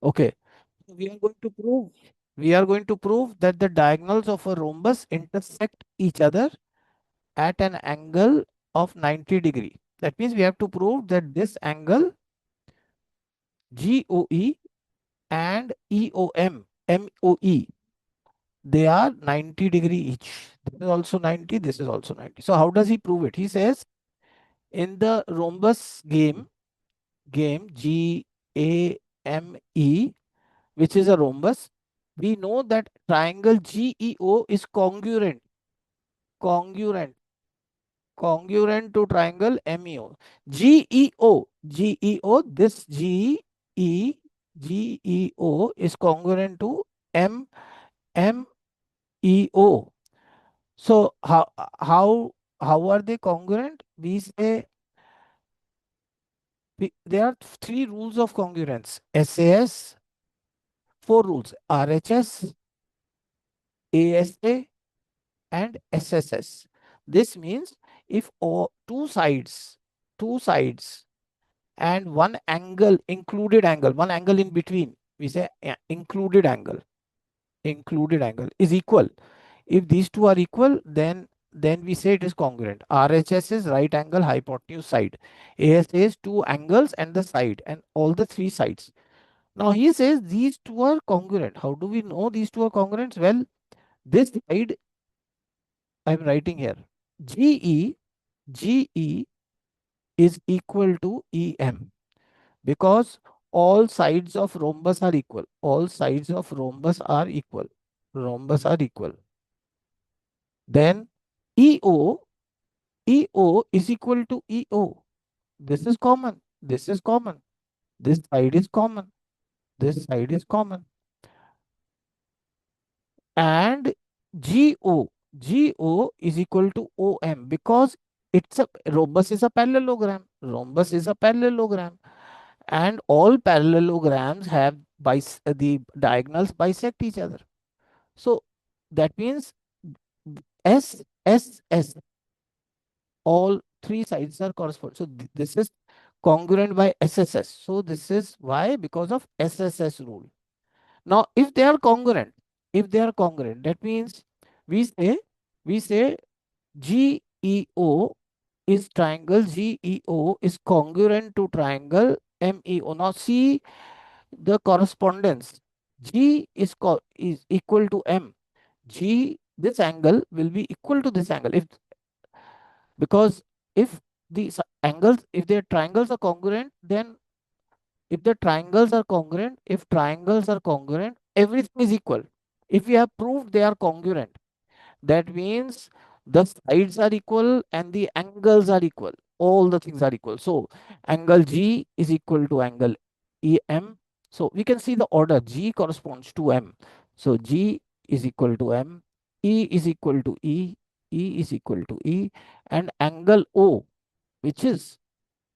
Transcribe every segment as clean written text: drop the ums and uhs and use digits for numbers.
Okay. We are going to prove that the diagonals of a rhombus intersect each other at an angle of 90 degree. That means we have to prove that this angle GOE and MOE, they are 90 degree each. This is also 90, this is also 90. So how does he prove it? He says in the rhombus game GAME, which is a rhombus, we know that triangle GEO is congruent, congruent to triangle MEO. This GEO is congruent to MEO. So how are they congruent? We say there are three rules of congruence. SAS, four rules: RHS, ASA, and SSS. This means if all two sides and one angle in between, we say included angle is equal. If these two are equal, then we say it is congruent. RHS is right angle hypotenuse side. ASA is two angles and the side and all the three sides. Now he says these two are congruent. How do we know these two are congruent? Well, this side I'm writing here. GE GE is equal to EM because all sides of rhombus are equal. All sides of rhombus are equal. Rhombus are equal. Then EO is equal to EO. This is common. This is common. This side is common. This side is common. And GO is equal to OM because it's a rhombus is a parallelogram. Rhombus is a parallelogram. And all parallelograms have the diagonals bisect each other. So that means S, all three sides are corresponding. So this is congruent by SSS. So this is why, because of SSS rule. Now, if they are congruent, that means we say we say GEO GEO is congruent to triangle MEO. Now see the correspondence. Is equal to M. This angle will be equal to this angle if, because if if their triangles are congruent, then if triangles are congruent, everything is equal. If we have proved they are congruent, that means the sides are equal and the angles are equal. All the things are equal. So angle G is equal to angle EM. So we can see the order. G corresponds to M. So G is equal to M. E is equal to E. E is equal to E. And angle O, which is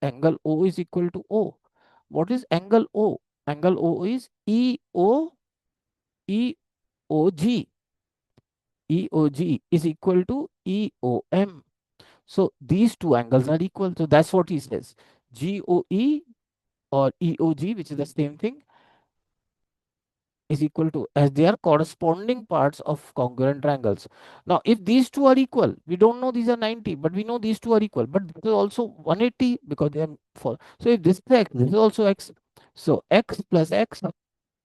angle O is equal to O. What is angle O? Angle O is EOG. EOG is equal to EOM. So these two angles are equal. So that's what he says. GOE or EOG, which is the same thing, is equal to, as they are corresponding parts of congruent triangles. Now, if these two are equal, we don't know these are 90, but we know these two are equal. But this is also 180 because they are for. So if this is X, this is also X. So X plus X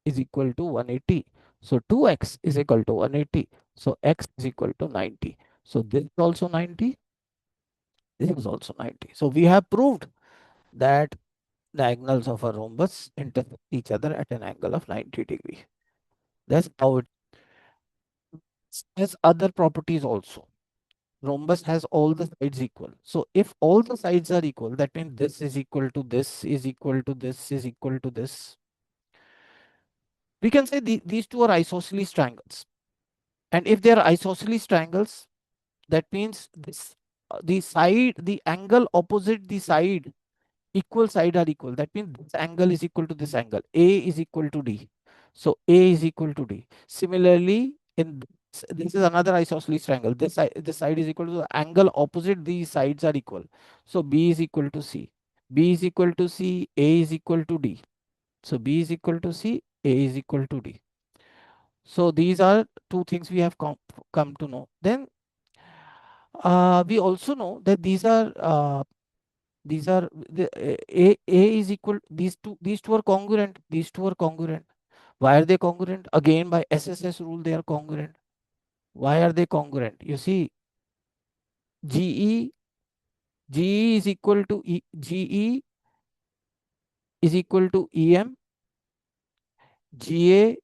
is equal to 180. So 2X is equal to 180. So X is equal to 90. So this is also 90. This is also 90. So we have proved that diagonals of a rhombus intersect each other at an angle of 90 degree. That's how it has other properties also. Rhombus has all the sides equal. So if all the sides are equal, that means this is equal to this is equal to this is equal to this. We can say these two are isosceles triangles. And if they are isosceles triangles, that means the angle opposite the equal side are equal. That means this angle is equal to this angle. A is equal to D. So A is equal to D. Similarly, this is another isosceles triangle. This side is equal to the angle opposite these sides are equal. So B is equal to C. B is equal to C. A is equal to D. So B is equal to C. A is equal to D. So these are two things we have come to know. Then we also know that these are A is equal, these two are congruent, these two are congruent. Why are they congruent? Again, by SSS rule, they are congruent. Why are they congruent? You see, GE GE is equal to GE is equal to EM, GA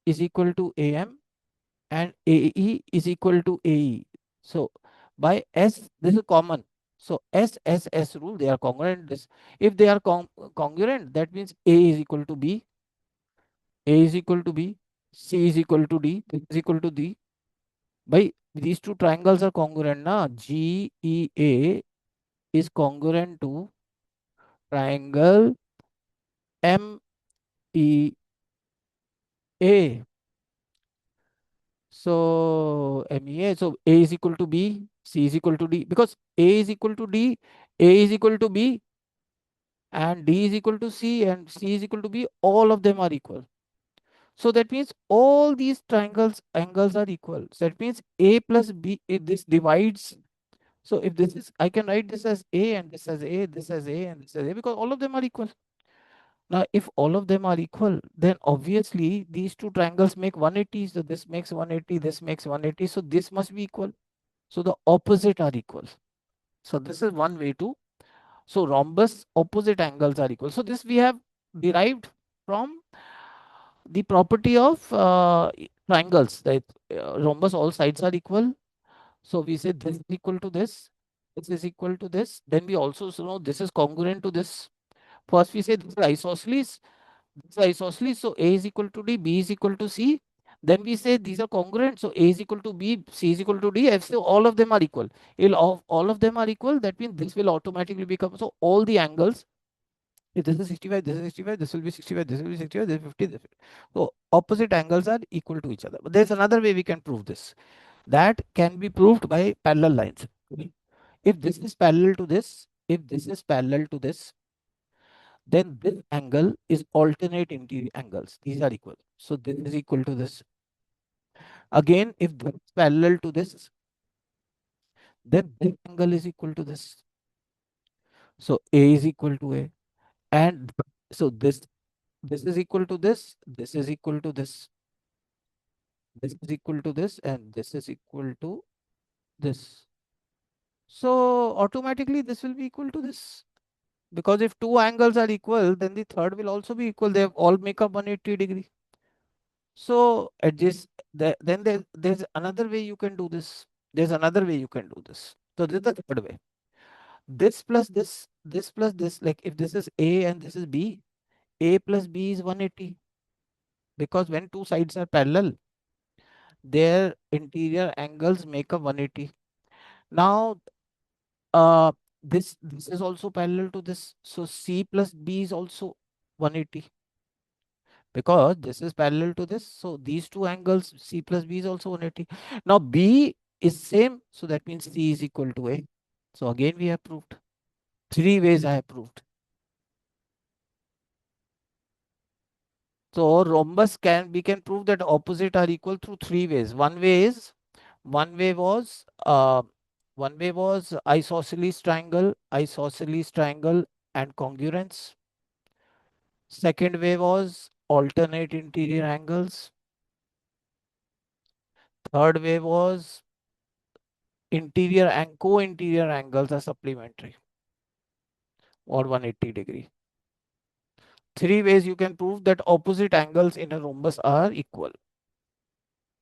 is equal to AM, and AE is equal to AE. So by S, this is common. So SSS rule, they are congruent. This, if they are congruent, that means A is equal to B, A is equal to B, C is equal to D, this is equal to D. By these two triangles are congruent, na? GEA is congruent to triangle MEA. So MEA, so A is equal to B, C is equal to D, because A is equal to D, A is equal to B, and D is equal to C, and C is equal to B, all of them are equal. So that means all these triangles angles are equal. So that means A plus B, if this divides. So if this is, I can write this as A and this as A, this as A and this as A, because all of them are equal. Now, if all of them are equal, then obviously these two triangles make 180. So this makes 180, this makes 180. So this must be equal. So the opposite are equal. So this is one way to, so rhombus opposite angles are equal. So this we have derived from the property of triangles, that rhombus all sides are equal. So we say this is equal to this is equal to this. Then we also know this is congruent to this. First we say this is isosceles, this is isosceles. So A is equal to D, B is equal to C. Then we say these are congruent. So A is equal to B, C is equal to D. If so all of them are equal. If all of them are equal, that means this will automatically become, so all the angles, if this is 65, this is 65, this will be 65, this will be 65, this is 50, this 50. So opposite angles are equal to each other. But there's another way we can prove this. That can be proved by parallel lines. If this is parallel to this, if this is parallel to this, then this angle is alternate interior angles. These are equal. So this is equal to this. Again, if this is parallel to this, then this angle is equal to this. So A is equal to A. And so this is equal to this is equal to this is equal to this, and this is equal to this. So automatically this will be equal to this. Because if two angles are equal, then the third will also be equal. They all make up 180 degree. So adjust then there's another way you can do this. There's another way you can do this. So this is the third way. This plus this plus this, like if this is A and this is B, A plus B is 180. Because when two sides are parallel, their interior angles make up 180. Now, uh, this is also parallel to this. So C plus B is also 180. Because this is parallel to this. So these two angles, C plus B is also 180. Now B is same. So that means C is equal to A. So again, we have proved. Three ways I have proved. So rhombus we can prove that opposite are equal through three ways. One way was isosceles triangle and congruence. Second way was alternate interior angles. Third way was interior and co-interior angles are supplementary or 180 degree. Three ways you can prove that opposite angles in a rhombus are equal.